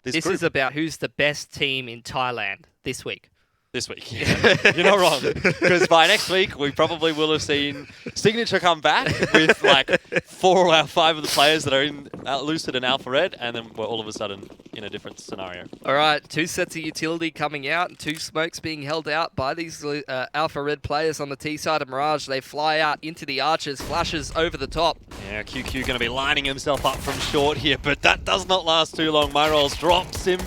This group. is about who's the best team in Thailand this week. This week, yeah. You're not wrong. Because by next week, we probably will have seen Signature come back with like 4 out of 5 of the players that are in Lucid and Alpha Red, and then we're all of a sudden in a different scenario. All right, 2 sets of utility coming out and 2 smokes being held out by these Alpha Red players on the T side of Mirage. They fly out into the archers, flashes over the top. Yeah, QQ going to be lining himself up from short here, but that does not last too long. Mirage drops him.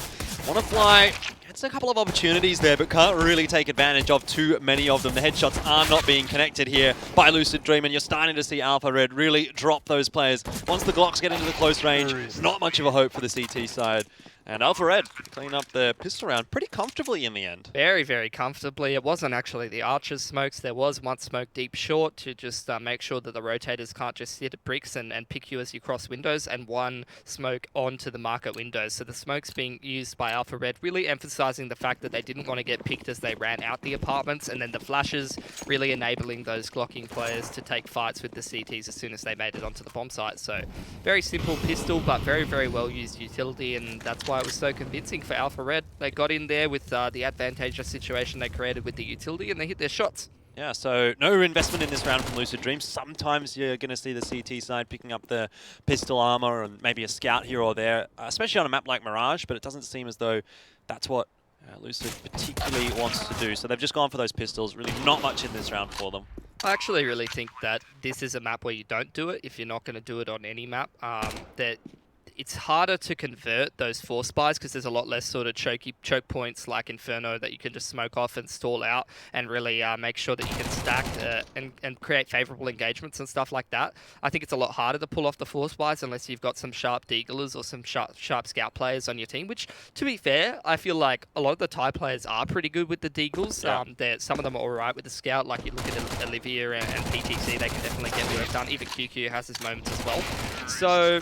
Want to fly. Gets a couple of opportunities there, but can't really take advantage of too many of them. The headshots are not being connected here by Lucid Dream, and you're starting to see Alpha Red really drop those players. Once the Glocks get into the close range, not much of a hope for the CT side. And Alpha Red clean up the pistol round pretty comfortably in the end. Very, very comfortably. It wasn't actually the Archer's smokes. There was one smoke deep short to just make sure that the rotators can't just sit at bricks and pick you as you cross windows, and one smoke onto the market windows. So the smokes being used by Alpha Red, really emphasizing the fact that they didn't want to get picked as they ran out the apartments, and then the flashes really enabling those Glocking players to take fights with the CTs as soon as they made it onto the bomb site. So very simple pistol, but very, very well used utility, and that's why it was so convincing for Alpha Red. They got in there with the advantageous situation they created with the utility, and they hit their shots. Yeah, so no investment in this round from Lucid Dream. Sometimes you're going to see the CT side picking up the pistol armor and maybe a scout here or there, especially on a map like Mirage, but it doesn't seem as though that's what Lucid particularly wants to do. So they've just gone for those pistols. Really not much in this round for them. I actually really think that this is a map where you don't do it if you're not going to do it on any map. That it's harder to convert those force buys because there's a lot less sort of choke points like Inferno that you can just smoke off and stall out and really make sure that you can stack and create favorable engagements and stuff like that. I think it's a lot harder to pull off the force buys unless you've got some sharp deaglers or some sharp scout players on your team, which, to be fair, I feel like a lot of the Thai players are pretty good with the deagles. Yeah. Some of them are alright with the scout, like you look at Olivia and PTC, they can definitely get work done. Even QQ has his moments as well. So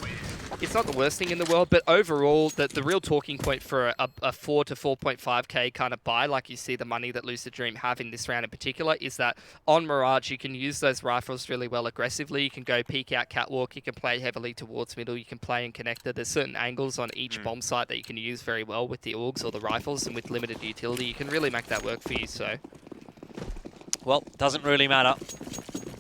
it's not the worst thing in the world, but overall, the real talking point for a 4 to 4.5k kind of buy, like you see the money that Lucid Dream have in this round in particular, is that on Mirage, you can use those rifles really well aggressively. You can go peek out catwalk, you can play heavily towards middle, you can play in connector. There's certain angles on each bomb site that you can use very well with the AUGs or the rifles, and with limited utility, you can really make that work for you, so. Well, doesn't really matter.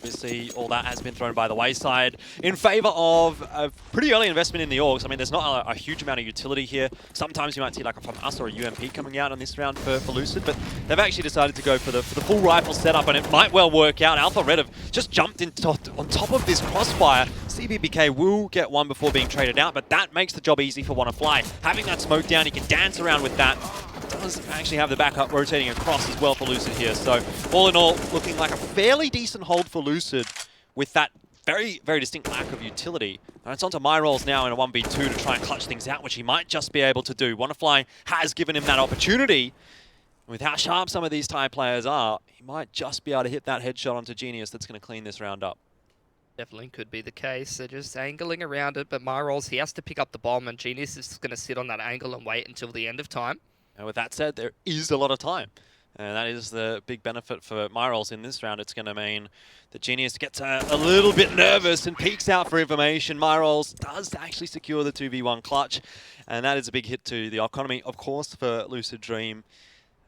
Obviously, all that has been thrown by the wayside in favor of a pretty early investment in the AUGs. I mean, there's not a huge amount of utility here. Sometimes you might see like a from us or a UMP coming out on this round for Lucid, but they've actually decided to go for the full rifle setup, and it might well work out. Alpha Red have just jumped on top of this crossfire. CBBK will get one before being traded out, but that makes the job easy for Wanna-Fly. Having that smoke down, he can dance around with that. Does actually have the backup rotating across as well for Lucid here. So all in all, looking like a fairly decent hold for Lucid with that very, very distinct lack of utility. And it's onto Mirage now in a 1v2 to try and clutch things out, which he might just be able to do. Wanna-Fly has given him that opportunity. With how sharp some of these Thai players are, he might just be able to hit that headshot onto Genius that's going to clean this round up. Definitely could be the case. They're just angling around it, but Mirage, he has to pick up the bomb, and Genius is going to sit on that angle and wait until the end of time. And with that said, there is a lot of time. And that is the big benefit for Mirage in this round. It's going to mean that Genius gets a little bit nervous and peeks out for information. Mirage does actually secure the 2v1 clutch. And that is a big hit to the economy, of course, for Lucid Dream.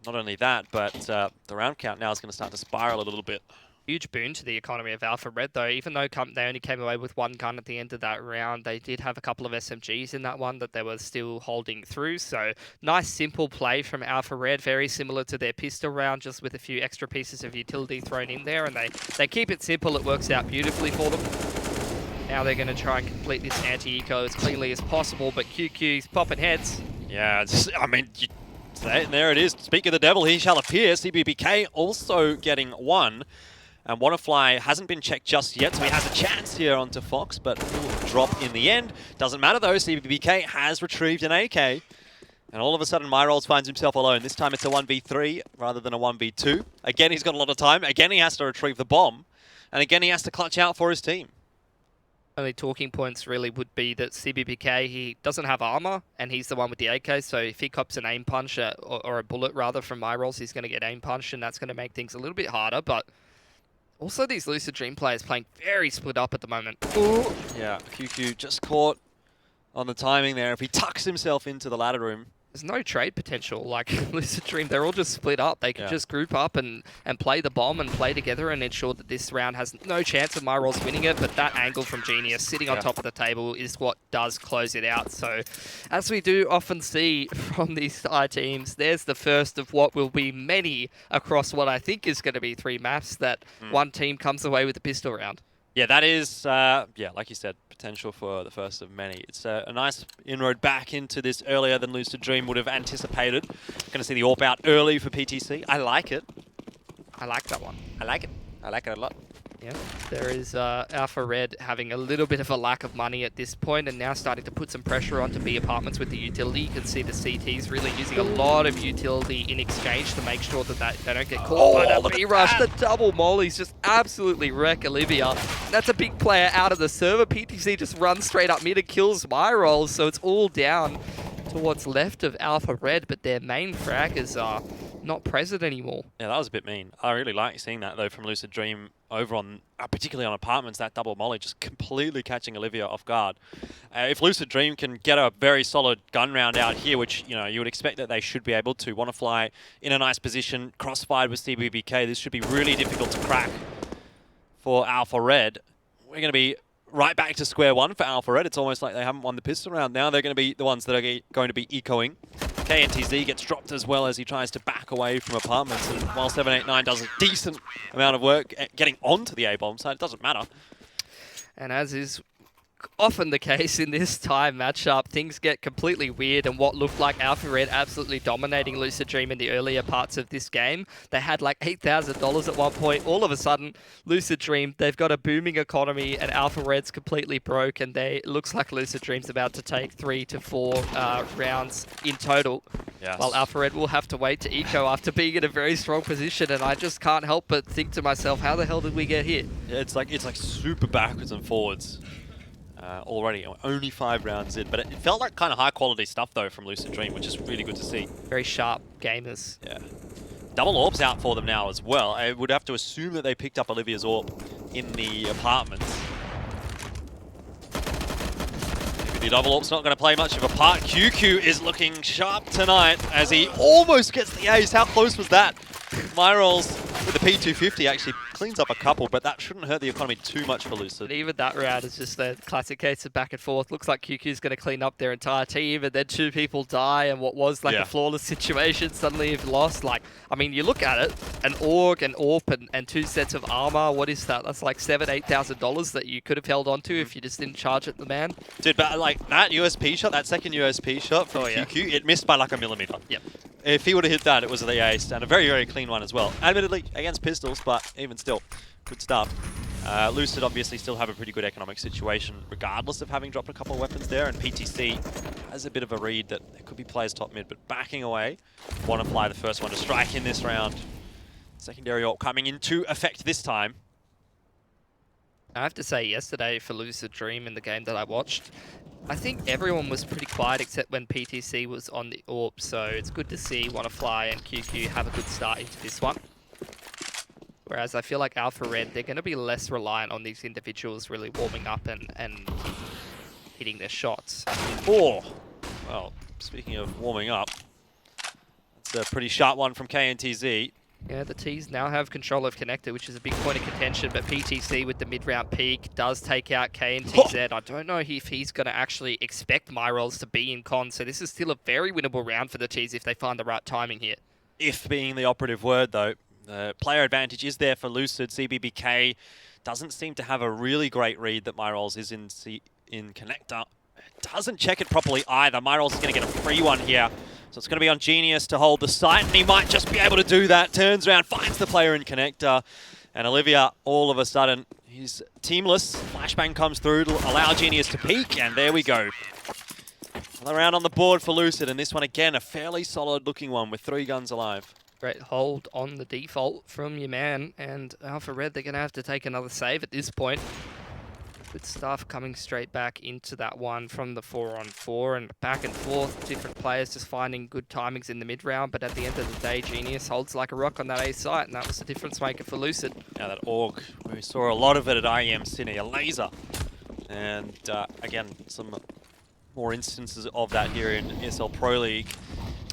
Not only that, but the round count now is going to start to spiral a little bit. Huge boon to the economy of Alpha Red, though. Even though they only came away with one gun at the end of that round, they did have a couple of SMGs in that one that they were still holding through. So nice, simple play from Alpha Red, very similar to their pistol round, just with a few extra pieces of utility thrown in there. And they keep it simple. It works out beautifully for them. Now they're going to try and complete this anti-eco as cleanly as possible, but QQ's popping heads. Yeah, I mean, there it is. Speak of the devil, he shall appear. CBBK also getting one. And Wanna-Fly hasn't been checked just yet, so he has a chance here onto Fox, but will drop in the end. Doesn't matter though, CBBK has retrieved an AK. And all of a sudden, Mirage finds himself alone. This time it's a 1v3 rather than a 1v2. Again, he's got a lot of time. Again, he has to retrieve the bomb. And again, he has to clutch out for his team. Only talking points really would be that CBBK, he doesn't have armor, and he's the one with the AK, so if he cops an aim punch, or a bullet rather, from Mirage, he's going to get aim punched, and that's going to make things a little bit harder, but also these Lucid Dream players playing very split up at the moment. Ooh. Yeah, QQ just caught on the timing there. If he tucks himself into the ladder room, there's no trade potential. Like Lucid Dream, they're all just split up. They can just group up and play the bomb and play together and ensure that this round has no chance of Mirage winning it. But that angle from Genius sitting on top of the table is what does close it out. So as we do often see from these teams, there's the first of what will be many across what I think is going to be 3 maps that one team comes away with the pistol round. Yeah, that is, like you said, potential for the first of many. It's a nice inroad back into this earlier than Lucid Dream would have anticipated. Going to see the AWP out early for PTC. I like it. I like that one. I like it. I like it a lot. Yeah, there is Alpha Red having a little bit of a lack of money at this point and now starting to put some pressure onto B Apartments with the utility. You can see the CTs really using a lot of utility in exchange to make sure that they don't get caught by that Mirage. The double mollies just absolutely wreck Olivia. That's a big player out of the server. PTC just runs straight up mid and kills Mirage, so it's all down to what's left of Alpha Red, but their main fraggers are not present anymore. Yeah, that was a bit mean. I really like seeing that, though, from Lucid Dream over on, particularly on Apartments, that double molly just completely catching Olivia off guard. If Lucid Dream can get a very solid gun round out here, which, you know, you would expect that they should be able to, want to fly in a nice position, crossfired with CBBK, this should be really difficult to crack for Alpha Red. We're going to be right back to square one for Alpha Red. It's almost like they haven't won the pistol round. Now they're going to be the ones that are going to be ecoing. KNTZ gets dropped as well as he tries to back away from Apartments. And while 789 does a decent amount of work getting onto the A-bomb side, it doesn't matter. And as is often the case in this time matchup, things get completely weird, and what looked like Alpha Red absolutely dominating Lucid Dream in the earlier parts of this game. They had like $8,000 at one point. All of a sudden, Lucid Dream, they've got a booming economy, and Alpha Red's completely broke, and it looks like Lucid Dream's about to take 3 to 4 rounds in total. Yes. While Alpha Red will have to wait to eco after being in a very strong position, and I just can't help but think to myself, how the hell did we get here? Yeah, it's like super backwards and forwards. Already, only 5 rounds in, but it felt like kind of high quality stuff though from Lucid Dream, which is really good to see. Very sharp gamers. Yeah. Double AWP's out for them now as well. I would have to assume that they picked up Olivia's AWP in the Apartments. Maybe the double AWP's not going to play much of a part. QQ is looking sharp tonight as he almost gets the ace. How close was that? Mirage with the P250 actually cleans up a couple, but that shouldn't hurt the economy too much for Lucid. But even that round is just a classic case of back and forth. Looks like QQ's going to clean up their entire team, and then 2 people die, and what was like a flawless situation suddenly you've lost. Like, I mean, you look at it, an AUG, an AWP, and 2 sets of armor. What is that? That's like $7,000-8,000 that you could have held on to if you just didn't charge it the man. Dude, but like that USP shot, that second USP shot from QQ, it missed by like a millimeter. Yep. If he would have hit that, it was the ace, and a very, very clean one as well. Admittedly, against pistols, but even still, good stuff. Lucid obviously still have a pretty good economic situation, regardless of having dropped a couple of weapons there, and PTC has a bit of a read that there could be players top mid, but backing away. Want to fly the first one to strike in this round. Secondary AWP coming into effect this time. I have to say, yesterday for Lucid Dream in the game that I watched, I think everyone was pretty quiet except when PTC was on the AWP, so it's good to see Wanna and QQ have a good start into this one. Whereas I feel like Alpha Red, they're going to be less reliant on these individuals really warming up and hitting their shots. Oh, well, speaking of warming up, that's a pretty sharp one from KNTZ. Yeah, the T's now have control of Connector, which is a big point of contention, but PTC with the mid-round peak does take out KNTZ. I don't know if he's going to actually expect Mirage to be in con, so this is still a very winnable round for the T's if they find the right timing here. If being the operative word, though, the player advantage is there for Lucid. CBBK doesn't seem to have a really great read that Mirage is in Connector. Doesn't check it properly either. Mirage is going to get a free one here. So it's going to be on Genius to hold the site, and he might just be able to do that. Turns around, finds the player in Connector, and Olivia, all of a sudden, he's teamless. Flashbang comes through to allow Genius to peek, and there we go. Another round on the board for Lucid, and this one again, a fairly solid-looking one with 3 guns alive. Great hold on the default from your man, and Alpha Red, they're going to have to take another save at this point. Good stuff coming straight back into that one from the 4-on-4 and back and forth. Different players just finding good timings in the mid-round, but at the end of the day, Genius holds like a rock on that A site, and that was the difference maker for Lucid. Yeah, that AUG, we saw a lot of it at IEM Cine, a laser. And again, some more instances of that here in ESL Pro League.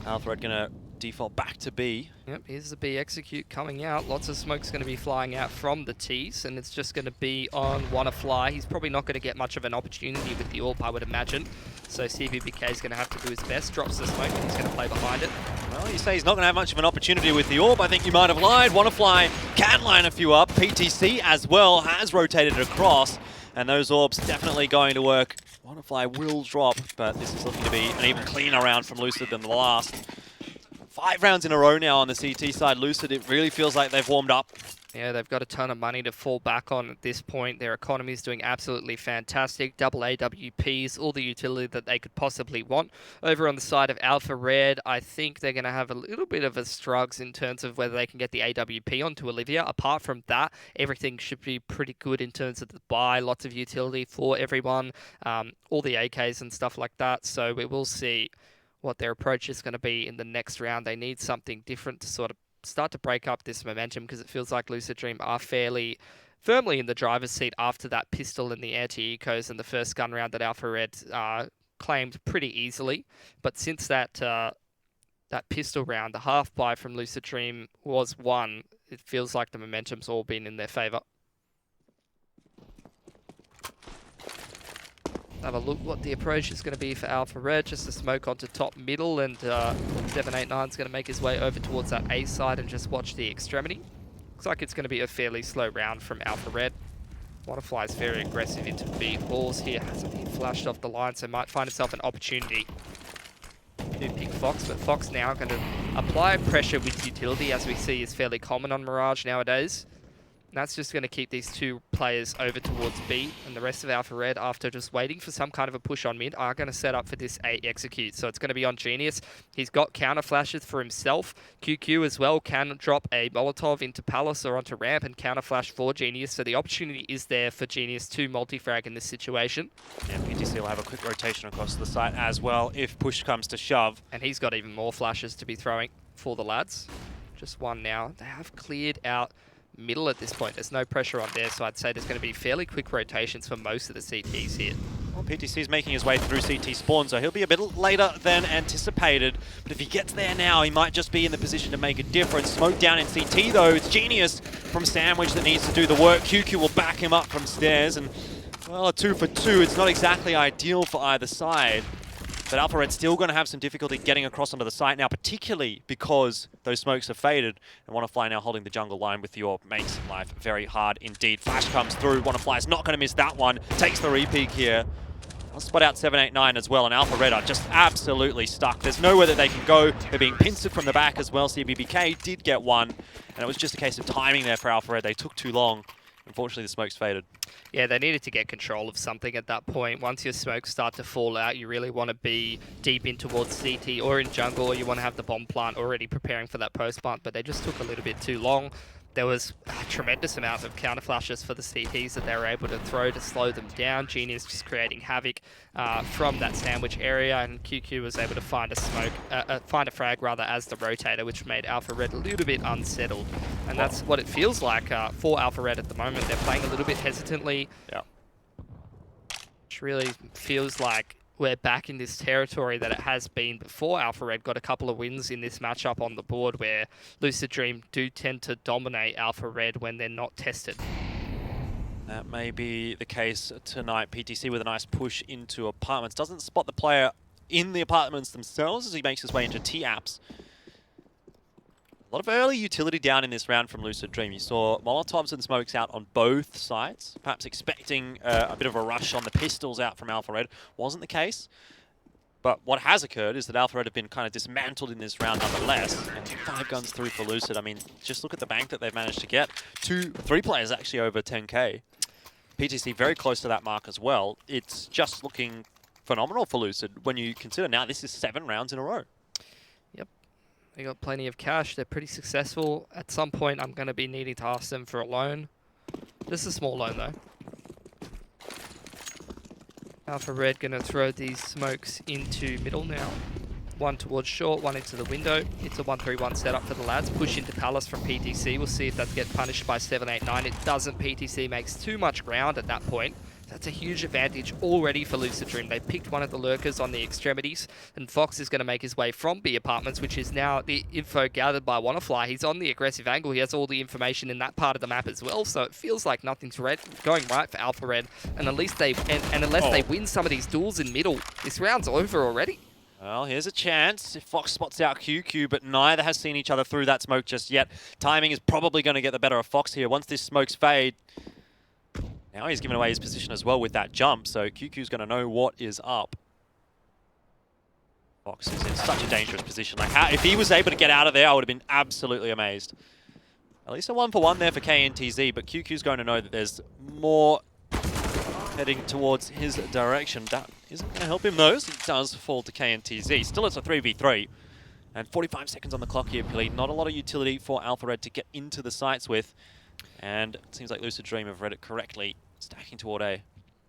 Alpha Red gonna default back to B. Yep, here's the B execute coming out. Lots of smoke's going to be flying out from the T's, and it's just going to be on WannaFly. He's probably not going to get much of an opportunity with the AWP, I would imagine. So CBBK is going to have to do his best. Drops the smoke, and he's going to play behind it. Well, you say he's not going to have much of an opportunity with the AWP. I think you might have lied. WannaFly can line a few up. PTC as well has rotated across, and those orbs definitely going to work. WannaFly will drop, but this is looking to be an even cleaner round from Lucid than the last. 5 rounds in a row now on the CT side. Lucid, it really feels like they've warmed up. Yeah, they've got a ton of money to fall back on at this point. Their economy is doing absolutely fantastic. Double AWPs, all the utility that they could possibly want. Over on the side of Alpha Red, I think they're going to have a little bit of a struggles in terms of whether they can get the AWP onto Olivia. Apart from that, everything should be pretty good in terms of the buy. Lots of utility for everyone, all the AKs and stuff like that. So we will see what their approach is going to be in the next round. They need something different to sort of start to break up this momentum, because it feels like Lucid Dream are fairly firmly in the driver's seat after that pistol in the anti-ecos and the first gun round that Alpha Red claimed pretty easily. But since that that pistol round, the half buy from Lucid Dream was won, it feels like the momentum's all been in their favour. Have a look what the approach is going to be for Alpha Red. Just a smoke onto top middle, and 789 is going to make his way over towards that A side and just watch the extremity. Looks like it's going to be a fairly slow round from Alpha Red. WannaFly is very aggressive into B. Balls here hasn't been flashed off the line, so might find himself an opportunity to pick Fox, but Fox now going to apply pressure with utility, as we see is fairly common on Mirage nowadays. And that's just going to keep these two players over towards B, and the rest of Alpha Red, after just waiting for some kind of a push on mid, are going to set up for this A execute. So it's going to be on Genius. He's got counter flashes for himself. QQ as well can drop a Molotov into Palace or onto ramp and counter flash for Genius. So the opportunity is there for Genius to multi-frag in this situation. Yeah, PTC will have a quick rotation across the site as well if push comes to shove. And he's got even more flashes to be throwing for the lads. Just one now. They have cleared out middle at this point. There's no pressure on there, so I'd say there's going to be fairly quick rotations for most of the CTs here. Well, PTC's making his way through CT spawn, so he'll be a bit later than anticipated. But if he gets there now, he might just be in the position to make a difference. Smoke down in CT though. It's Genius from Sandwich that needs to do the work. QQ will back him up from stairs, and well, a 2 for 2. It's not exactly ideal for either side. But Alpha Red's still going to have some difficulty getting across onto the site now, particularly because those smokes have faded. And WannaFly now holding the jungle line with the AWP makes life very hard indeed. Flash comes through. WannaFly's not going to miss that one. Takes the re-peek here. I'll spot out 789 as well, and Alpha Red are just absolutely stuck. There's nowhere that they can go. They're being pincered from the back as well. CBBK did get one, and it was just a case of timing there for Alpha Red. They took too long. Unfortunately, the smokes faded. Yeah, they needed to get control of something at that point. Once your smokes start to fall out, you really want to be deep in towards CT or in jungle, or you want to have the bomb plant already preparing for that post plant, but they just took a little bit too long. There was a tremendous amount of counter flashes for the CTs that they were able to throw to slow them down. Genius just creating havoc from that sandwich area, and QQ was able to find a smoke, find a frag rather, as the rotator, which made Alpha Red a little bit unsettled. And that's what it feels like for Alpha Red at the moment. They're playing a little bit hesitantly. Yeah. Which really feels like we're back in this territory that it has been before. Alpha Red got a couple of wins in this matchup on the board, where Lucid Dream do tend to dominate Alpha Red when they're not tested. That may be the case tonight. PTC with a nice push into apartments. Doesn't spot the player in the apartments themselves as he makes his way into T-Apps. A lot of early utility down in this round from Lucid Dream. You saw Molotovs and smokes out on both sides, perhaps expecting a bit of a rush on the pistols out from Alpha Red. Wasn't the case. But what has occurred is that Alpha Red have been kind of dismantled in this round nonetheless. And 5 guns through for Lucid. I mean, just look at the bank that they've managed to get. 3 players actually over 10k. PTC very close to that mark as well. It's just looking phenomenal for Lucid when you consider now this is 7 rounds in a row. They got plenty of cash. They're pretty successful. At some point, I'm going to be needing to ask them for a loan. Just a small loan, though. Alpha Red going to throw these smokes into middle now. One towards short, one into the window. It's a 1-3-1 setup for the lads. Push into Palace from PTC. We'll see if that gets punished by 789. It doesn't. PTC makes too much ground at that point. That's a huge advantage already for Lucid Dream. They picked one of the lurkers on the extremities, and Fox is going to make his way from B apartments, which is now the info gathered by Wannafly. He's on the aggressive angle. He has all the information in that part of the map as well, so it feels like nothing's going right for Alpha Red. And at least unless they win some of these duels in middle, this round's over already. Well, here's a chance if Fox spots out QQ, but neither has seen each other through that smoke just yet. Timing is probably going to get the better of Fox here. Once this smoke's fade, now he's given away his position as well with that jump, so QQ's going to know what is up. Fox is in such a dangerous position. Like, if he was able to get out of there, I would have been absolutely amazed. At least a 1-for-1 there for KNTZ, but QQ's going to know that there's more heading towards his direction. That isn't going to help him though, so he does fall to KNTZ. Still it's a 3v3. And 45 seconds on the clock here, Pili. Not a lot of utility for Alpha Red to get into the sites with. And it seems like Lucid Dream have read it correctly, stacking toward A.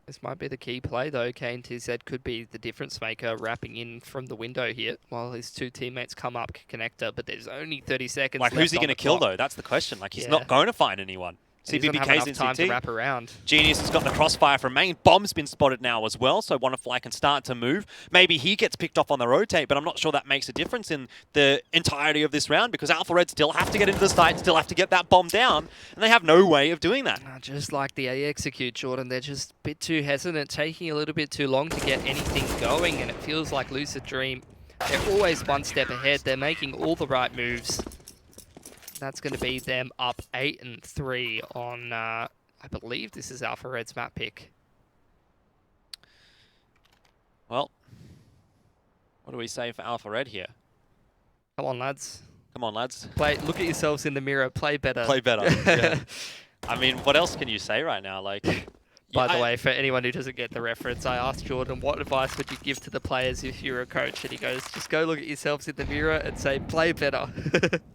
This might be the key play though. KNTZ could be the difference maker, wrapping in from the window here while his two teammates come up connector, but there's only 30 seconds left. Like, who's he on going to the kill clock. though? That's the question. Like, he's not going to find anyone. He doesn't have CBBK's enough time to in wrap around. Genius has got the crossfire from main. Bomb's been spotted now as well, so Wannafly can start to move. Maybe he gets picked off on the rotate, but I'm not sure that makes a difference in the entirety of this round because Alpha Red still have to get into the site, still have to get that bomb down, and they have no way of doing that. Just like the execute, Jordan, they're just a bit too hesitant, taking a little bit too long to get anything going, and it feels like Lucid Dream, they're always one step ahead. They're making all the right moves. That's going to be them up 8-3 on, I believe this is Alpha Red's map pick. Well, what do we say for Alpha Red here? Come on, lads. Come on, lads. Look at yourselves in the mirror. Play better. Play better. Yeah. I mean, what else can you say right now? Like, By the way, for anyone who doesn't get the reference, I asked Jordan, what advice would you give to the players if you're a coach? And he goes, just go look at yourselves in the mirror and say, play better.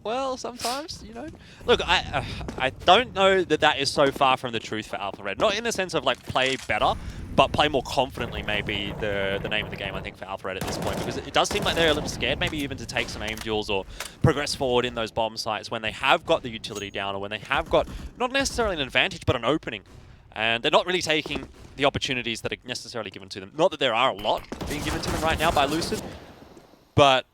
Well, sometimes, you know. Look, I don't know that that is so far from the truth for Alpha Red. Not in the sense of, like, play better, but play more confidently may be the name of the game, I think, for Alpha Red at this point. Because it does seem like they're a little scared, maybe even to take some aim duels or progress forward in those bomb sites when they have got the utility down or when they have got, not necessarily an advantage, but an opening. And they're not really taking the opportunities that are necessarily given to them. Not that there are a lot being given to them right now by Lucid, but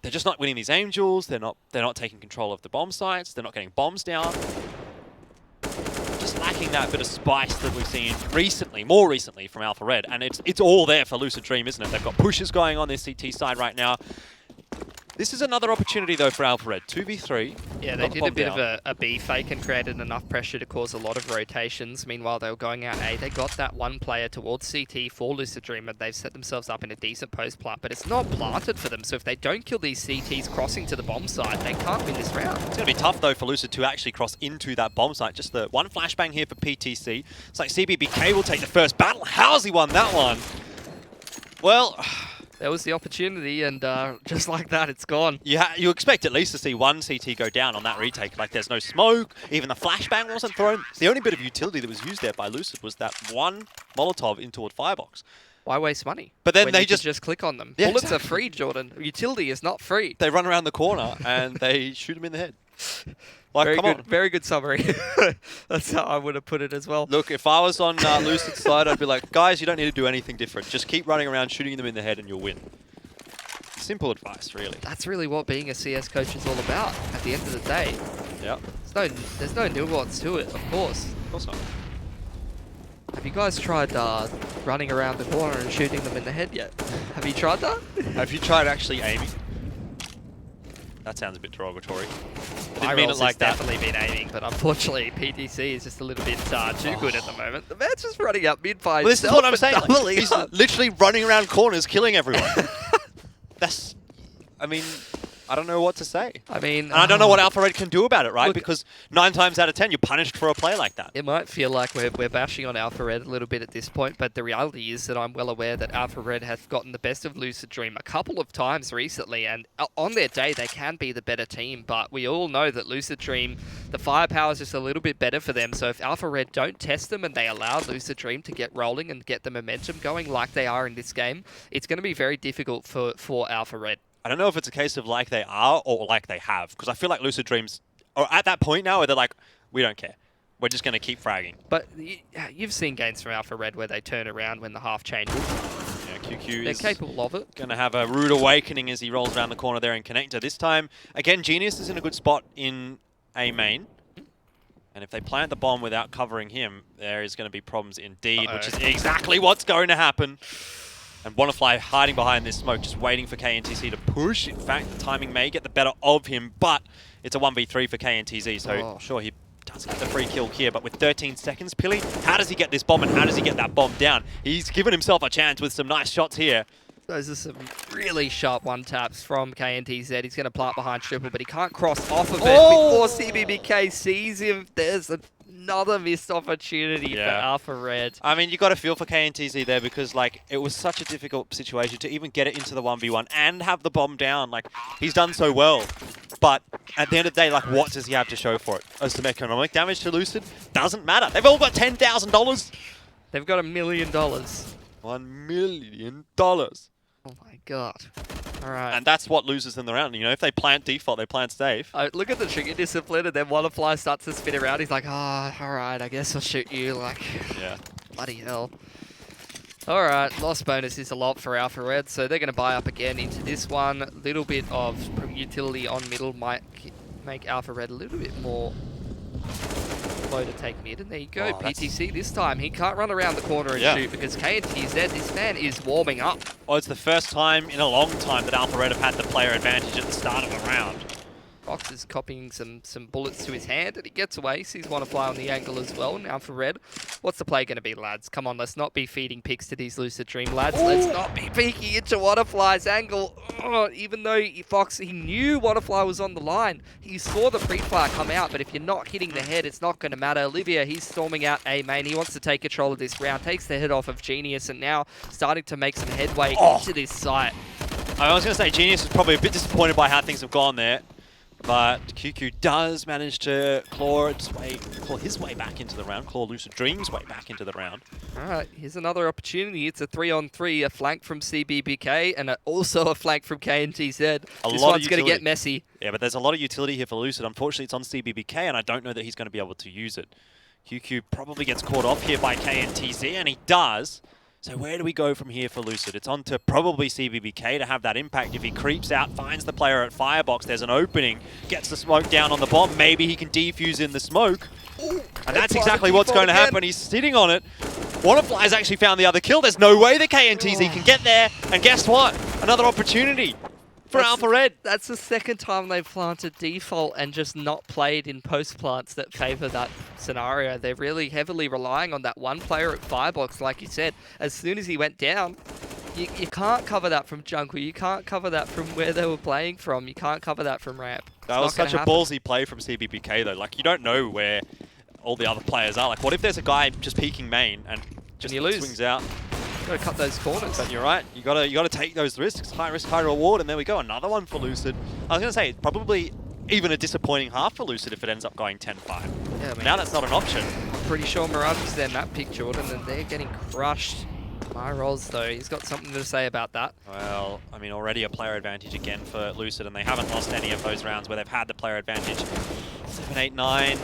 they're just not winning these aim duels. They're not taking control of the bomb sites. They're not getting bombs down. Just lacking that bit of spice that we've seen recently, more recently from Alpha Red. And it's all there for Lucid Dream, isn't it? They've got pushes going on this CT side right now. This is another opportunity, though, for Alpha Red. 2v3. Yeah, they did a bit of a B fake and created enough pressure to cause a lot of rotations. Meanwhile, they were going out A. They got that one player towards CT for Lucid Dream, and they've set themselves up in a decent post plant. But it's not planted for them, so if they don't kill these CTs crossing to the bomb site, they can't win this round. It's going to be tough, though, for Lucid to actually cross into that bomb site. Just the one flashbang here for PTC. It's like CBBK will take the first battle. How's he won that one? Well, there was the opportunity, and just like that, it's gone. Yeah, you expect at least to see one CT go down on that retake. Like, there's no smoke, even the flashbang wasn't thrown. The only bit of utility that was used there by Lucid was that one Molotov in toward Firebox. Why waste money? But then when they you just click on them. Yeah, Bullets exactly. are free, Jordan. Utility is not free. They run around the corner and they shoot him in the head. Like, come on. Very good summary. That's how I would have put it as well. Look, if I was on Lucid's side, I'd be like, guys, you don't need to do anything different. Just keep running around, shooting them in the head, and you'll win. Simple advice, really. That's really what being a CS coach is all about at the end of the day. Yep. There's no nuance to it, of course. Of course not. Have you guys tried running around the corner and shooting them in the head yet? Have you tried that? Have you tried actually aiming? That sounds a bit derogatory. I didn't mean it like that. Definitely been aiming, but unfortunately PTC is just a little bit too good at the moment. The man's just running up mid by This is what I'm saying. Like, he's literally running around corners, killing everyone. That's, I mean, I don't know what to say. I mean, and I don't know what Alpha Red can do about it, right? Look, because 9 times out of 10, you're punished for a play like that. It might feel like we're bashing on Alpha Red a little bit at this point, but the reality is that I'm well aware that Alpha Red has gotten the best of Lucid Dream a couple of times recently, and on their day, they can be the better team, but we all know that Lucid Dream, the firepower is just a little bit better for them, so if Alpha Red don't test them and they allow Lucid Dream to get rolling and get the momentum going like they are in this game, it's going to be very difficult for Alpha Red. I don't know if it's a case of like they are or like they have, because I feel like Lucid Dreams are at that point now where they're like, we don't care. we're just going to keep fragging. But you've seen games from Alpha Red where they turn around when the half changes. Yeah, QQ They're is capable of it. going to have a rude awakening as he rolls around the corner there in Connector. This time, again, Genius is in a good spot in A main. And if they plant the bomb without covering him, there is going to be problems indeed, which is exactly what's going to happen. And Wannafly hiding behind this smoke, just waiting for KNTZ to push. In fact, the timing may get the better of him, but it's a 1v3 for KNTZ, so sure, he does get the free kill here, but with 13 seconds, Pilly, how does he get this bomb and how does he get that bomb down? He's given himself a chance with some nice shots here. Those are some really sharp one-taps from KNTZ. He's going to plant behind Triple, but he can't cross off of it before CBBK sees him. There's another missed opportunity for Alpha Red. I mean, you got to feel for KNTZ there because, like, it was such a difficult situation to even get it into the 1v1 and have the bomb down. Like, he's done so well. But at the end of the day, like, what does he have to show for it? As some economic damage to Lucid doesn't matter. They've all got $10,000. They've got $1 million. $1 million. Oh my god. Alright. And that's what loses them the round. You know, if they plant default, they plant safe. Look at the trigger discipline, and then Wannafly starts to spin around. He's like, alright, I guess I'll shoot you. Like, bloody hell. Alright, loss bonus is a lot for Alpha Red, so they're going to buy up again into this one. A little bit of utility on middle might make Alpha Red a little bit more low to take mid, and there you go. PTC this time. He can't run around the corner and shoot because KNTZ, this man is warming up. Well, it's the first time in a long time that Alpha Red have had the player advantage at the start of a round. Fox is copying some bullets to his hand, and he gets away. Sees Wannafly on the angle as well. Now for Red, what's the play going to be, lads? Come on, let's not be feeding picks to these Lucid Dream lads. Let's not be peeking into Wannafly's angle. Even though Fox, he knew Wannafly was on the line. He saw the pre-fire come out, but if you're not hitting the head, it's not going to matter. Olivia, he's storming out A main. He wants to take control of this round, takes the head off of Genius, and now starting to make some headway into this site. I was going to say, Genius is probably a bit disappointed by how things have gone there. But QQ does manage to claw his way back into the round, claw Lucid Dream's way back into the round. Alright, here's another opportunity. It's a 3-on-3, a flank from CBBK, and also a flank from KNTZ. This one's going to get messy. Yeah, but there's a lot of utility here for Lucid. Unfortunately, it's on CBBK, and I don't know that he's going to be able to use it. QQ probably gets caught off here by KNTZ, and he does. So where do we go from here for Lucid? It's on to probably CBBK to have that impact. If he creeps out, finds the player at Firebox, there's an opening, gets the smoke down on the bomb, maybe he can defuse in the smoke. And that's exactly what's going to happen. He's sitting on it. Wannafly's actually found the other kill. There's no way the KNTZ can get there. And guess what? Another opportunity for Alpha Red. That's the second time they've planted default and just not played in post plants that favor that scenario. They're really heavily relying on that one player at Firebox, like you said. As soon as he went down, you can't cover that from jungle. You can't cover that from where they were playing from. You can't cover that from ramp. That was such a ballsy play from CBBK though. Like, you don't know where all the other players are. Like, what if there's a guy just peeking main and just swings out? Got to cut those corners. But you're right. You gotta take those risks. High risk, high reward, and there we go. Another one for Lucid. I was gonna say probably even a disappointing half for Lucid if it ends up going 10-5. Yeah, I mean, now that's not an option. I'm pretty sure Mirage is their map pick, Jordan, and they're getting crushed. Mirage though, he's got something to say about that. Well, I mean, already a player advantage again for Lucid, and they haven't lost any of those rounds where they've had the player advantage. 7, 8, 9.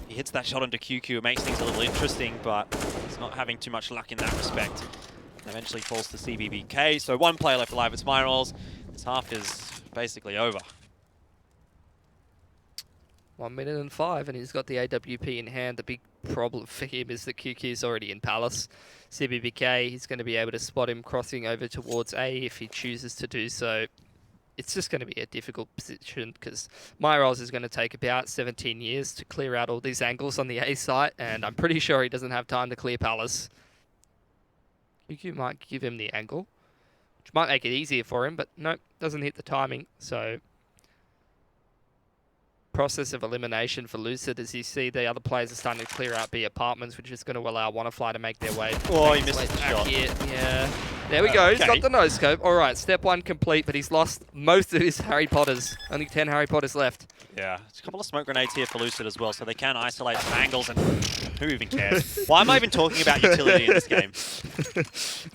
He hits that shot into QQ. It makes things a little interesting, but it's not having too much luck in that respect. Eventually falls to CBBK, so one player left alive. It's Mirage. This half is basically over. 1 minute and 5, and he's got the AWP in hand. The big problem for him is that QQ is already in Palace. CBBK, he's going to be able to spot him crossing over towards A if he chooses to do so. It's just going to be a difficult position because Mirage is going to take about 17 years to clear out all these angles on the A site, and I'm pretty sure he doesn't have time to clear Palace. QQ might give him the angle, which might make it easier for him, but nope, doesn't hit the timing, so process of elimination for Lucid as you see the other players are starting to clear out B apartments, which is going to allow Wannafly to make their way. Oh, he missed the shot. Here. Yeah. There we go. He's got the no-scope. All right, step 1 complete, but he's lost most of his Harry Potters. Only 10 Harry Potters left. Yeah, there's a couple of smoke grenades here for Lucid as well, so they can isolate some angles, and who even cares? Why am I even talking about utility in this game?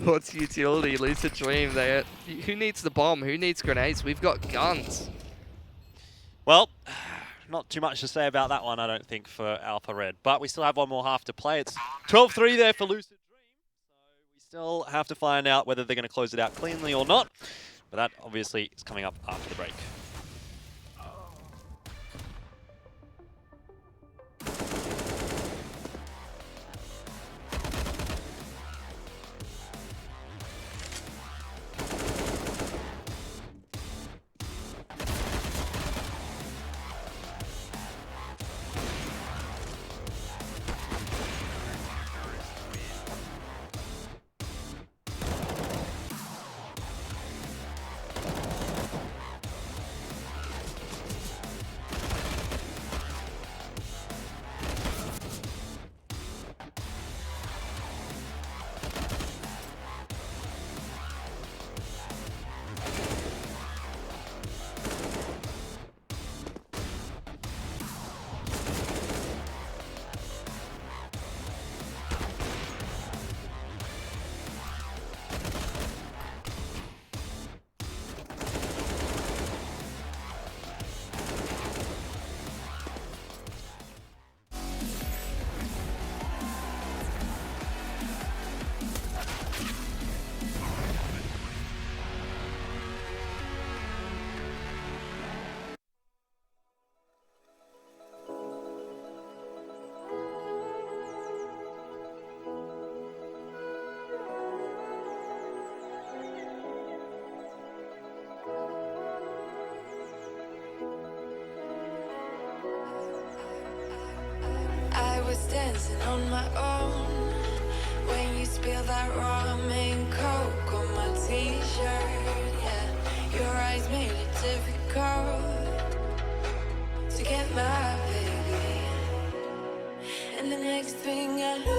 What's utility? Lucid Dream. Who needs the bomb? Who needs grenades? We've got guns. Well, not too much to say about that one, I don't think, for Alpha Red. But we still have one more half to play. It's 12-3 there for Lucid Dream. So we still have to find out whether they're going to close it out cleanly or not. But that obviously is coming up after the break. Dancing on my own when you spill that ramen coke on my t-shirt. Yeah, your eyes made it difficult to get my baby. And the next thing I knew,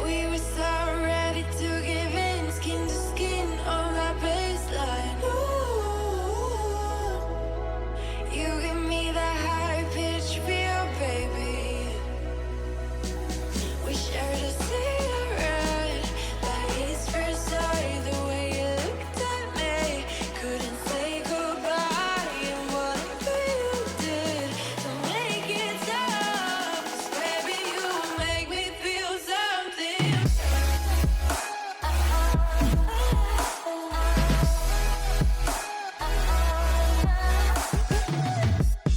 we were so ready to give in, skin to skin on that baseline. Ooh, you give me that high pitch feel, baby. We shared a cigarette, that is first sight. The way you looked at me, couldn't say goodbye. And whatever you did to make it stop, 'cause baby, you make me feel something.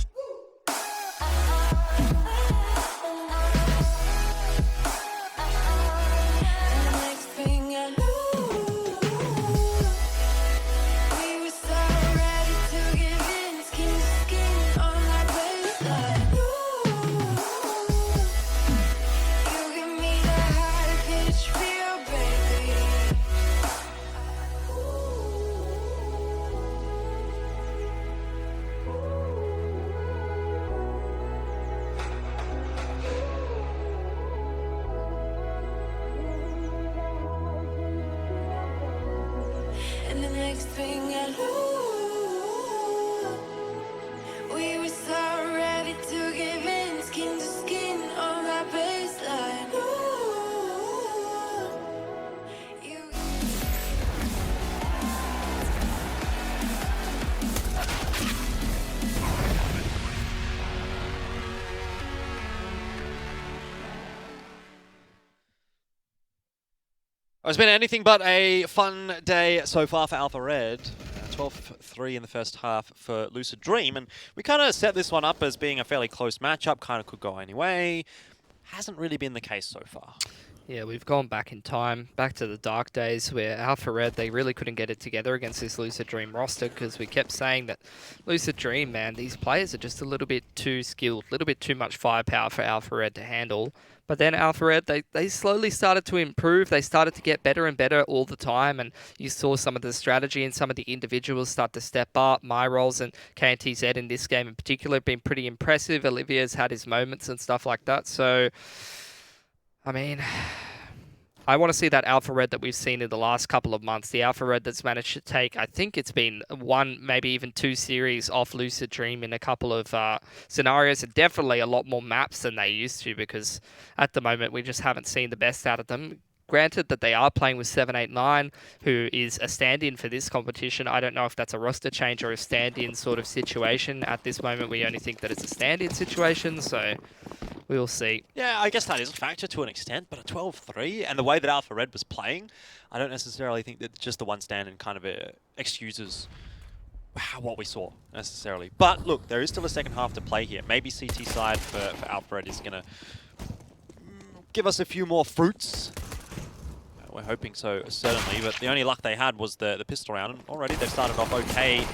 And the next thing I knew, we were so ready to give in, skin to skin on that baseline. Ooh, you give me that high pitch feel, baby. And the next thing I knew, we were so ready to give in, skin to skin on that baseline. Ooh, you. It's been anything but a fun day so far for Alpha Red. 12-3 in the first half for Lucid Dream, and we kind of set this one up as being a fairly close matchup, kind of could go any way. Hasn't really been the case so far. Yeah, we've gone back in time, back to the dark days where Alpha Red, they really couldn't get it together against this Lucid Dream roster because we kept saying that Lucid Dream, man, these players are just a little bit too skilled, a little bit too much firepower for Alpha Red to handle. But then Alpha Red, they slowly started to improve. They started to get better and better all the time, and you saw some of the strategy and some of the individuals start to step up. My roles and KNTZ in this game in particular have been pretty impressive. Olivia's had his moments and stuff like that, so I mean, I want to see that Alpha Red that we've seen in the last couple of months. The Alpha Red that's managed to take, I think it's been one, maybe even two series off Lucid Dream in a couple of scenarios, and definitely a lot more maps than they used to, because at the moment we just haven't seen the best out of them. granted that they are playing with 789, who is a stand-in for this competition. I don't know if that's a roster change or a stand-in sort of situation. At this moment, we only think that it's a stand-in situation, so we'll see. Yeah, I guess that is a factor to an extent, but a 12-3, and the way that Alpha Red was playing, I don't necessarily think that just the one stand-in kind of excuses what we saw, necessarily. But look, there is still a second half to play here. Maybe CT side for Alpha Red is going to give us a few more fruits. We're hoping so, certainly, but the only luck they had was the pistol round, and already they've started off okay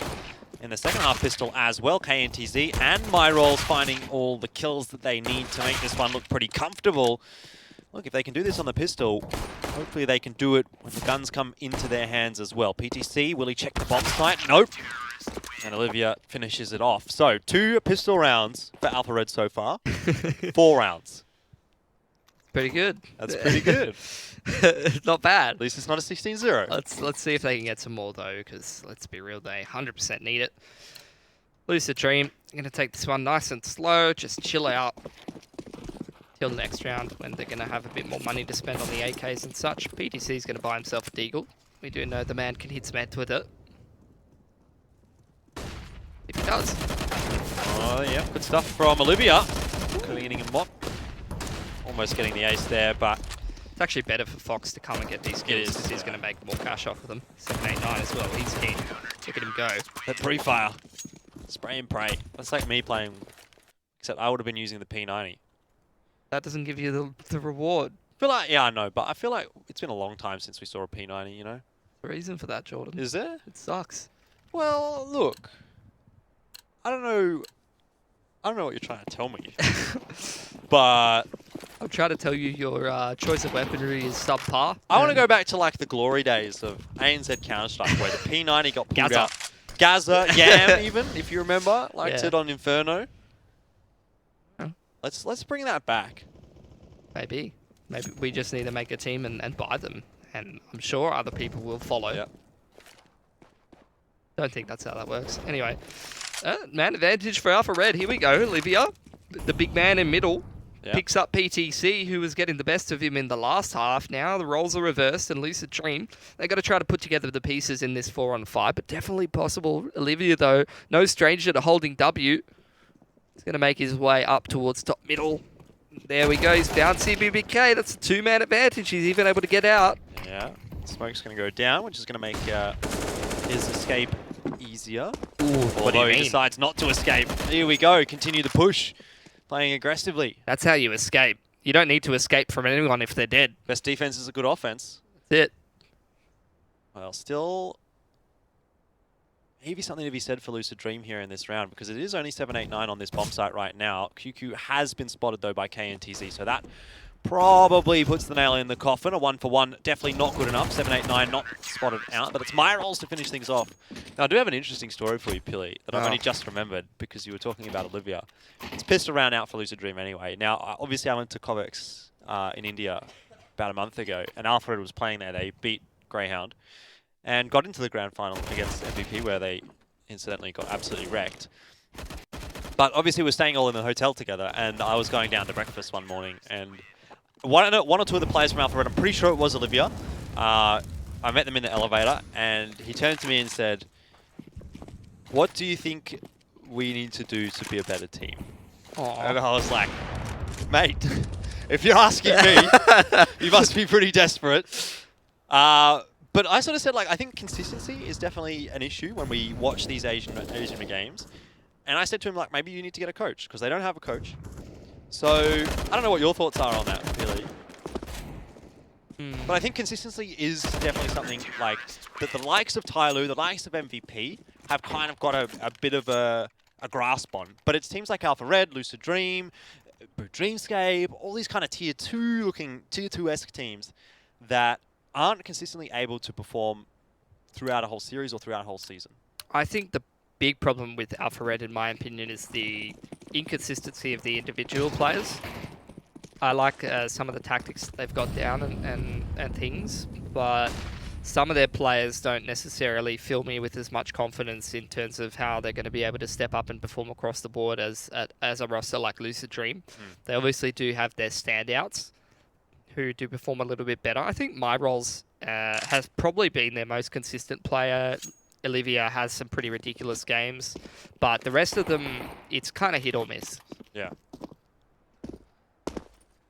in the second half pistol as well. KNTZ and Mirage finding all the kills that they need to make this one look pretty comfortable. Look, if they can do this on the pistol, hopefully they can do it when the guns come into their hands as well. PTC, will he check the bomb site? Nope. And Olivia finishes it off. So, 2 pistol rounds for Alpha Red so far. 4 rounds. Pretty good. That's pretty good. Not bad. At least it's not a 16-0. Let's see if they can get some more, though, because let's be real, they 100% need it. Lucid Dream, I'm going to take this one nice and slow. Just chill out till the next round when they're going to have a bit more money to spend on the AKs and such. PTC is going to buy himself a deagle. We do know the man can hit some heads with it. If he does. Oh, yeah, good stuff from Olivia. Cleaning him up. Almost getting the ace there, but it's actually better for Fox to come and get these kills because he's going to make more cash off of them. 789 as well. He's keen. Look at him go. That pre-fire. Spray and pray. That's like me playing, except I would have been using the P90. That doesn't give you the reward. I feel like, yeah, I know, but I feel like it's been a long time since we saw a P90, you know? The reason for that, Jordan. Is there? It sucks. Well, look. I don't know what you're trying to tell me. But I'm trying to tell you your choice of weaponry is subpar. I want to go back to like the glory days of ANZ Counter-Strike where the P90 got pulled Gaza. out. Gaza, Yam even, if you remember, liked Yeah. it on Inferno. Huh. Let's bring that back. Maybe we just need to make a team and buy them. And I'm sure other people will follow. Yep. Don't think that's how that works. Anyway, man advantage for Alpha Red. Here we go. Olivia, the big man in middle. Yep. Picks up PTC, who was getting the best of him in the last half. Now the roles are reversed, and Lucid Dream, they got to try to put together the pieces in this 4-on-5, but definitely possible. Olivia, though, no stranger to holding W. He's going to make his way up towards top middle. There we go. He's found CBBK. That's a 2-man advantage. He's even able to get out. Yeah. Smoke's going to go down, which is going to make his escape easier. Ooh, what do you Although he mean? decides not to escape. Here we go. Continue the push. Playing aggressively. That's how you escape. You don't need to escape from anyone if they're dead. Best defense is a good offense. That's it. Well, still maybe something to be said for Lucid Dream here in this round, because it is only 789 on this bomb site right now. QQ has been spotted, though, by KNTZ, so that probably puts the nail in the coffin. A 1-for-1, definitely not good enough. 789 not spotted out, but it's my roles to finish things off. Now, I do have an interesting story for you, Pilly, that I've only just remembered because you were talking about Olivia. It's pissed around out for Lucid Dream anyway. Now, obviously, I went to Covex in India about a month ago, and Alfred was playing there. They beat Greyhound and got into the grand final against MVP, where they incidentally got absolutely wrecked. But obviously, we're staying all in the hotel together, and I was going down to breakfast one morning, and one or two of the players from Alpha Red, I'm pretty sure it was Olivia. I met them in the elevator, and he turned to me and said, "What do you think we need to do to be a better team?" Aww. And I was like, "Mate, if you're asking me, you must be pretty desperate." But I sort of said, like, I think consistency is definitely an issue when we watch these Asian games. And I said to him, like, maybe you need to get a coach, because they don't have a coach. So, I don't know what your thoughts are on that, really. But I think consistency is definitely something, like, that the likes of Tyloo, the likes of MVP, have kind of got a bit of a grasp on. But it's teams like Alpha Red, Lucid Dream, Dreamscape, all these kind of tier 2-esque teams that aren't consistently able to perform throughout a whole series or throughout a whole season. I think the big problem with Alpha Red, in my opinion, is the inconsistency of the individual players. I like some of the tactics they've got down and things, but some of their players don't necessarily fill me with as much confidence in terms of how they're going to be able to step up and perform across the board as a roster like Lucid Dream. They obviously do have their standouts, who do perform a little bit better. I think Mirage has probably been their most consistent player. Olivia has some pretty ridiculous games, but the rest of them, it's kind of hit or miss. Yeah.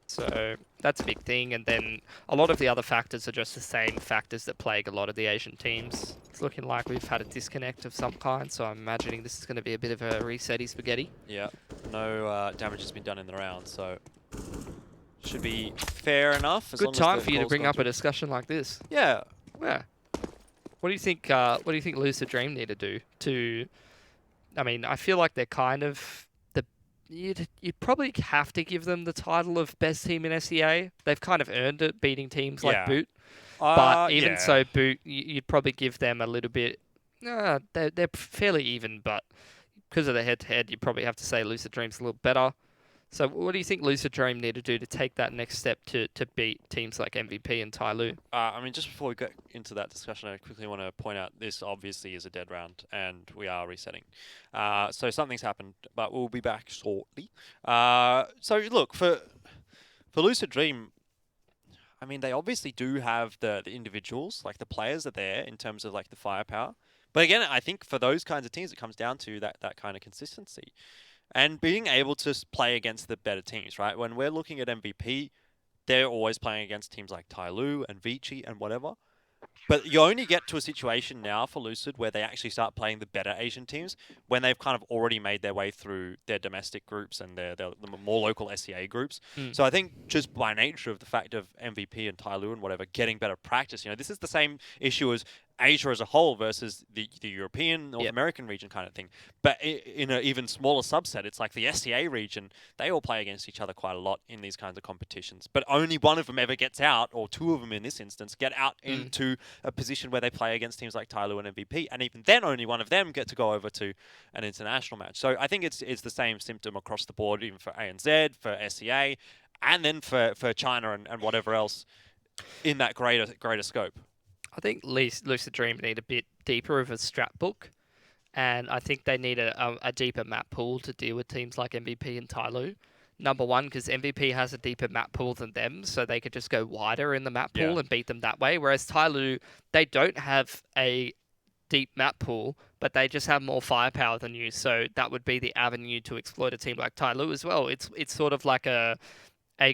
So that's a big thing. And then a lot of the other factors are just the same factors that plague a lot of the Asian teams. It's looking like we've had a disconnect of some kind, so I'm imagining this is going to be a bit of a resetty spaghetti. Yeah. No damage has been done in the round, so should be fair enough. As Good long as time the for you to goals bring gone up a through. discussion like this. Yeah. Yeah. What do you think? What do you think Lucid Dream need to do to? I mean, I feel like they're kind of the. You'd probably have to give them the title of best team in SEA. They've kind of earned it, beating teams like Yeah. Boot. But even yeah. so, Boot, you'd probably give them a little bit. They're fairly even, but because of the head-to-head, you probably have to say Lucid Dream's a little better. So what do you think Lucid Dream need to do to take that next step to beat teams like MVP and Tyloo? I mean, just before we get into that discussion, I quickly want to point out this obviously is a dead round, and we are resetting. So something's happened, but we'll be back shortly. So look, for Lucid Dream, I mean, they obviously do have the individuals, like the players are there in terms of like the firepower. But again, I think for those kinds of teams, it comes down to that kind of consistency. And being able to play against the better teams, right? When we're looking at MVP, they're always playing against teams like Tyloo and Vici and whatever. But you only get to a situation now for Lucid where they actually start playing the better Asian teams when they've kind of already made their way through their domestic groups and the more local SEA groups. So I think just by nature of the fact of MVP and Tyloo and whatever getting better practice, you know, this is the same issue as Asia as a whole versus the European, North American region kind of thing. But in an even smaller subset, it's like the SEA region, they all play against each other quite a lot in these kinds of competitions. But only one of them ever gets out, or two of them in this instance, get out into a position where they play against teams like Tyloo and MVP. And even then, only one of them get to go over to an international match. So I think it's the same symptom across the board, even for ANZ, for SEA, and then for China and whatever else in that greater scope. I think Lucid Dream need a bit deeper of a strat book, and I think they need a deeper map pool to deal with teams like MVP and Tyloo. Number one, because MVP has a deeper map pool than them, so they could just go wider in the map pool and beat them that way. Whereas Tyloo, they don't have a deep map pool, but they just have more firepower than you, so that would be the avenue to exploit a team like Tyloo as well. It's sort of like a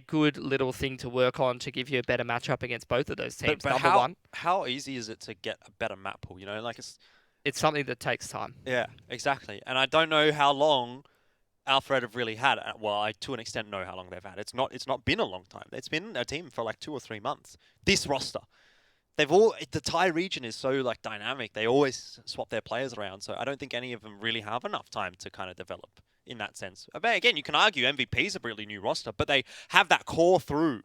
good little thing to work on to give you a better matchup against both of those teams. But how easy is it to get a better map pool? You know, like it's something that takes time. Yeah, exactly. And I don't know how long Alfred have really had. Well, I to an extent know how long they've had. It's not been a long time. It's been a team for like 2 or 3 months. This roster, the Thai region is so like dynamic. They always swap their players around. So I don't think any of them really have enough time to kind of develop in that sense. But again, you can argue MVP is a really new roster, but they have that core through.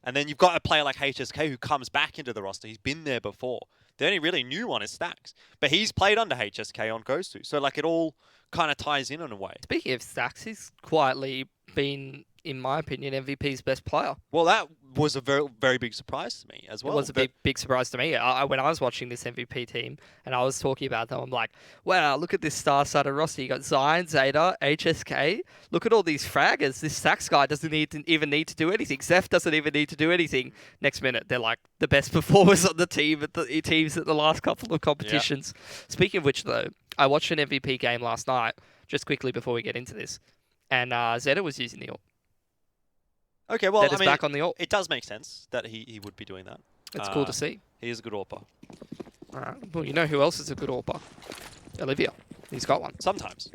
And then you've got a player like HSK who comes back into the roster. He's been there before. The only really new one is Stacks. But he's played under HSK on Gosu. So like it all kind of ties in a way. Speaking of Stacks, he's quietly been, in my opinion, MVP's best player. Well, that was a very, very big surprise to me as well. It was a big surprise to me. When I was watching this MVP team and I was talking about them, I'm like, wow, look at this star-studded roster. You got Zion, Zeta, HSK. Look at all these fraggers. This Stacks guy doesn't even need to do anything. Zeph doesn't even need to do anything. Next minute, they're like the best performers on the team at the teams at the last couple of competitions. Yeah. Speaking of which, though, I watched an MVP game last night, just quickly before we get into this, and Zeta was using the ult. Okay, well, Zeta's back on the ult. It does make sense that he would be doing that. It's cool to see. He is a good AWPer. Well, you know who else is a good AWPer? Olivia. He's got one. Sometimes.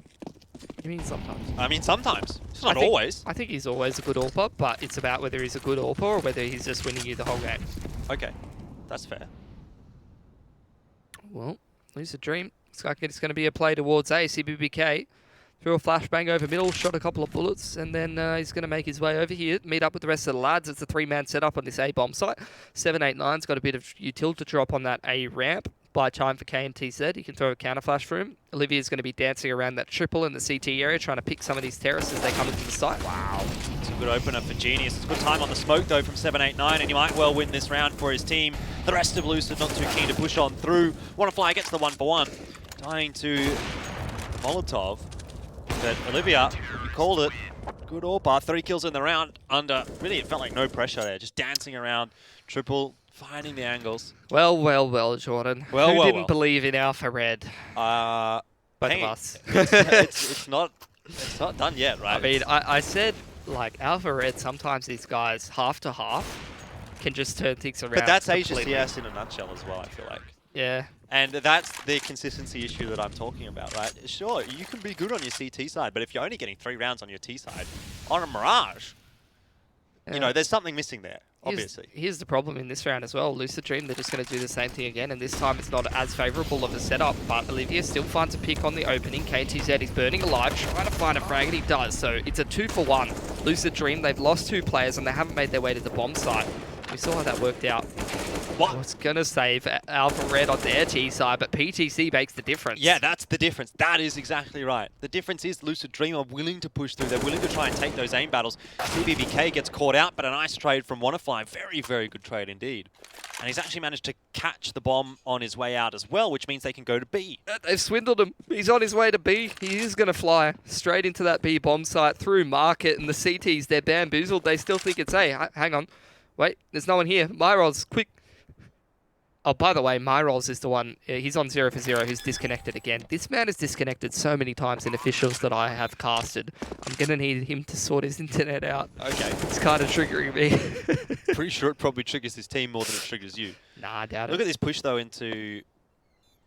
You mean sometimes? I mean sometimes. It's not always. I think he's always a good AWPer, but it's about whether he's a good AWPer or whether he's just winning you the whole game. Okay, that's fair. Well, Lucid Dream. Looks like it's going to be a play towards A. CBBK. Threw a flashbang over middle, shot a couple of bullets, and then he's going to make his way over here, meet up with the rest of the lads. It's a 3-man setup on this A bomb site. 789's got a bit of util to drop on that A ramp. By time for KMTZ, you can throw a counter flash for him. Olivia's going to be dancing around that triple in the CT area, trying to pick some of these terrorists as they come into the site. Wow. It's a good opener for Genius. It's a good time on the smoke, though, from 789, and he might well win this round for his team. The rest of Lucid not too keen to push on through. Wanna gets the 1-for-1. Dying to Molotov. But Olivia, you called it. good AWP. 3 kills in the round under, really it felt like no pressure there, just dancing around, triple, finding the angles. Well, well, well, Jordan. Well, Who well, didn't well. believe in Alpha Red? Both Hey, of us. it's not done yet, right? I mean, I said, like, Alpha Red, sometimes these guys, half to half, can just turn things around. But that's Asia completely. CS in a nutshell as well, I feel like. Yeah. And that's the consistency issue that I'm talking about, right? Sure, you can be good on your CT side, but if you're only getting 3 rounds on your T side, on a Mirage, you know, there's something missing there, obviously. Here's the problem in this round as well. Lucid Dream, they're just going to do the same thing again, and this time it's not as favourable of a setup, but Olivia still finds a pick on the opening. KTZ is burning alive, trying to find a frag, and he does. So it's a 2-for-1. Lucid Dream, they've lost 2 players, and they haven't made their way to the bomb site. We saw how that worked out. I was going to save Alpha Red on their T side, but PTC makes the difference. Yeah, that's the difference. That is exactly right. The difference is Lucid Dream are willing to push through. They're willing to try and take those aim battles. CBBK gets caught out, but a nice trade from Wannafly. Very, very good trade indeed. And he's actually managed to catch the bomb on his way out as well, which means they can go to B. They've swindled him. He's on his way to B. He is going to fly straight into that B bomb site through market, and the CTs, they're bamboozled. They still think it's A. Hang on. Wait, there's no one here. Mirage, quick. Oh, by the way, Mirage is the one, he's on 0 for 0, who's disconnected again. This man is disconnected so many times in officials that I have casted. I'm going to need him to sort his internet out. Okay. It's kind of triggering me. Pretty sure it probably triggers his team more than it triggers you. Nah, I doubt it. Look at this push, though, into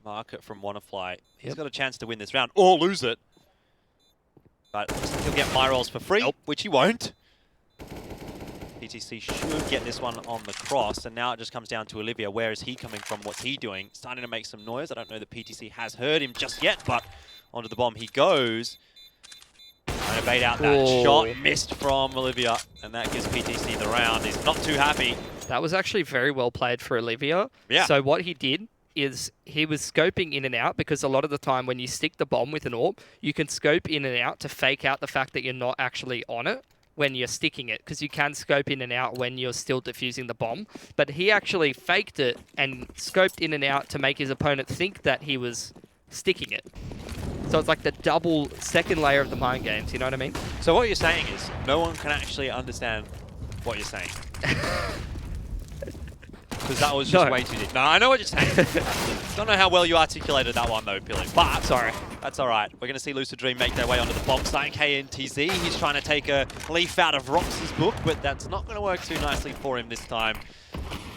market from Wannafly. He's got a chance to win this round, or lose it. But he'll get Mirage for free, which he won't. PTC should get this one on the cross, and now it just comes down to Olivia. Where is he coming from? What's he doing? Starting to make some noise. I don't know that PTC has heard him just yet, but onto the bomb he goes. Trying to bait out that shot. Missed from Olivia, and that gives PTC the round. He's not too happy. That was actually very well played for Olivia. Yeah. So what he did is he was scoping in and out, because a lot of the time when you stick the bomb with an AWP, you can scope in and out to fake out the fact that you're not actually on it when you're sticking it, because you can scope in and out when you're still defusing the bomb. But he actually faked it and scoped in and out to make his opponent think that he was sticking it. So it's like the double second layer of the mind games, you know what I mean? So what you're saying is no one can actually understand what you're saying. Because that was just way too deep. No, I know what you're saying. Don't know how well you articulated that one though, Pilly. But sorry. That's all right. We're going to see Lucid Dream make their way onto the bomb site. KNTZ, he's trying to take a leaf out of Rox's book, but that's not going to work too nicely for him this time.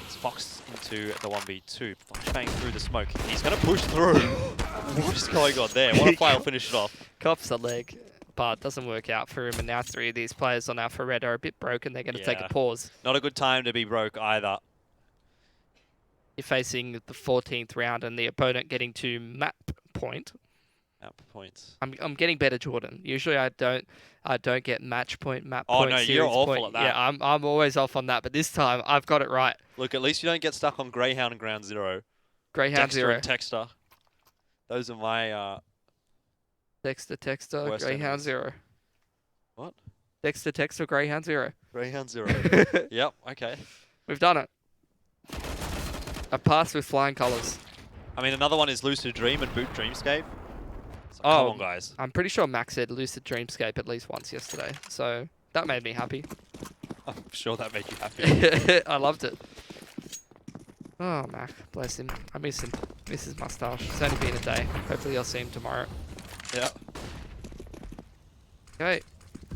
It's Fox into the 1v2. Fox bang through the smoke. He's going to push through. What is going on there? Wannafly will finish it off. Cops a leg, but it doesn't work out for him. And now 3 of these players on Alpha Red are a bit broken. They're going to take a pause. Not a good time to be broke either. You're facing the 14th round and the opponent getting to map point. Map points. I'm getting better, Jordan. Usually I don't get match point, map point. Oh no, you're awful point. at that. Yeah, I'm always off on that, but this time I've got it right. Look, at least you don't get stuck on Greyhound and Ground Zero. Greyhound Dexter 0. and Texter. Those are my Dexter, Greyhound enemies. 0. What? Dexter, Greyhound 0. Greyhound 0. Yep, okay. We've done it. I passed with flying colours. I mean, another one is Lucid Dream and Boot Dreamscape. So Oh, come on, guys. I'm pretty sure Max said Lucid Dreamscape at least once yesterday, so that made me happy. I'm sure that made you happy. I loved it. Oh, Mac, bless him. I miss him. Miss his mustache. It's only been a day. Hopefully I'll see him tomorrow. Yeah. Okay.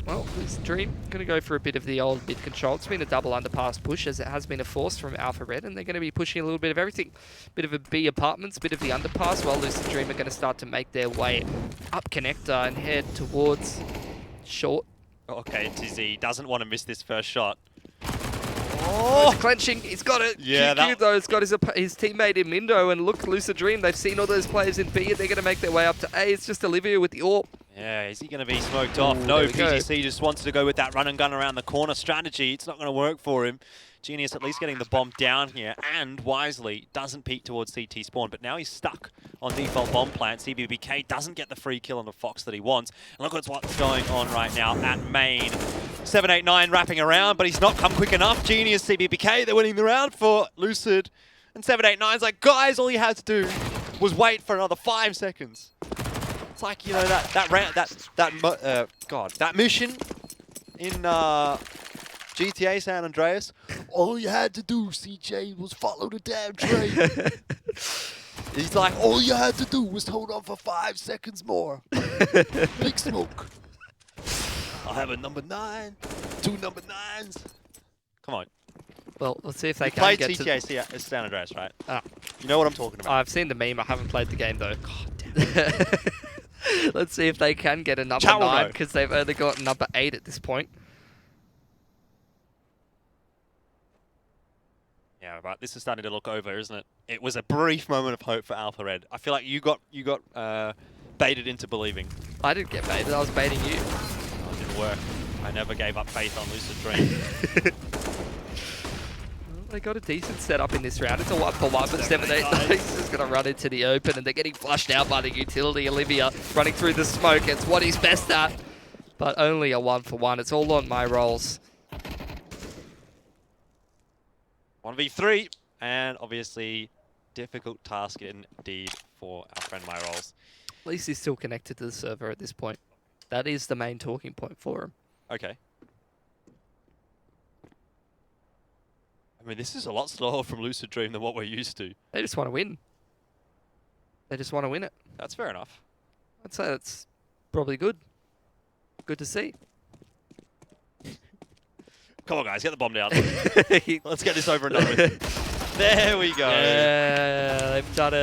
Well, Lucid Dream going to go for a bit of the old mid control. It's been a double underpass push, as it has been a force from Alpha Red, and they're going to be pushing a little bit of everything. Bit of a B apartments, bit of the underpass, while Lucid Dream are going to start to make their way up connector and head towards short. Okay, Tizzy doesn't want to miss this first shot. Oh, he's clenching. He's got it. Yeah, QQ, though, has got his teammate in Mindo, and look, Lucid Dream, they've seen all those players in B, and they're going to make their way up to A. It's just Olivia with the AWP. Yeah, is he going to be smoked off? No, PGC just wants to go with that run and gun around the corner strategy. It's not going to work for him. Genius at least getting the bomb down here, and wisely doesn't peek towards CT spawn, but now he's stuck on default bomb plant. CBBK doesn't get the free kill on the Fox that he wants. And look at what's going on right now at main. 789 wrapping around, but he's not come quick enough. Genius, CBBK, they're winning the round for Lucid. And 789's like, guys, all you had to do was wait for another 5 seconds. It's like, you know, that mission in GTA San Andreas. All you had to do, CJ, was follow the damn train. He's like, all you had to do was hold on for 5 seconds more. Big smoke. I'll have a number 9, 2 number 9s. Come on. Well, let's see if they You can played get GTA San Andreas, right? Ah. You know what I'm talking about. I've seen the meme. I haven't played the game though. God damn it. Let's see if they can get a number Chat will 9 know. because they've only got number 8 at this point. Yeah, but this is starting to look over, isn't it? It was a brief moment of hope for Alpha Red. I feel like you got baited into believing. I didn't get baited. I was baiting you. Oh, it didn't work. I never gave up faith on Lucid Dream. They got a decent setup in this round. It's a 1-for-1, but 7-8 is just going to run into the open, and they're getting flushed out by the utility. Olivia running through the smoke. It's what he's best at, but only a 1-for-1. It's all on my rolls. 1v3, and obviously difficult task indeed for our friend My Rolls. At least he's still connected to the server at this point. That is the main talking point for him. Okay. I mean, this is a lot slower from Lucid Dream than what we're used to. They just want to win. They just want to win it. That's fair enough. I'd say that's probably good. Good to see. Come on, guys, get the bomb down. Let's get this over and done with. There we go. Yeah, they've done it.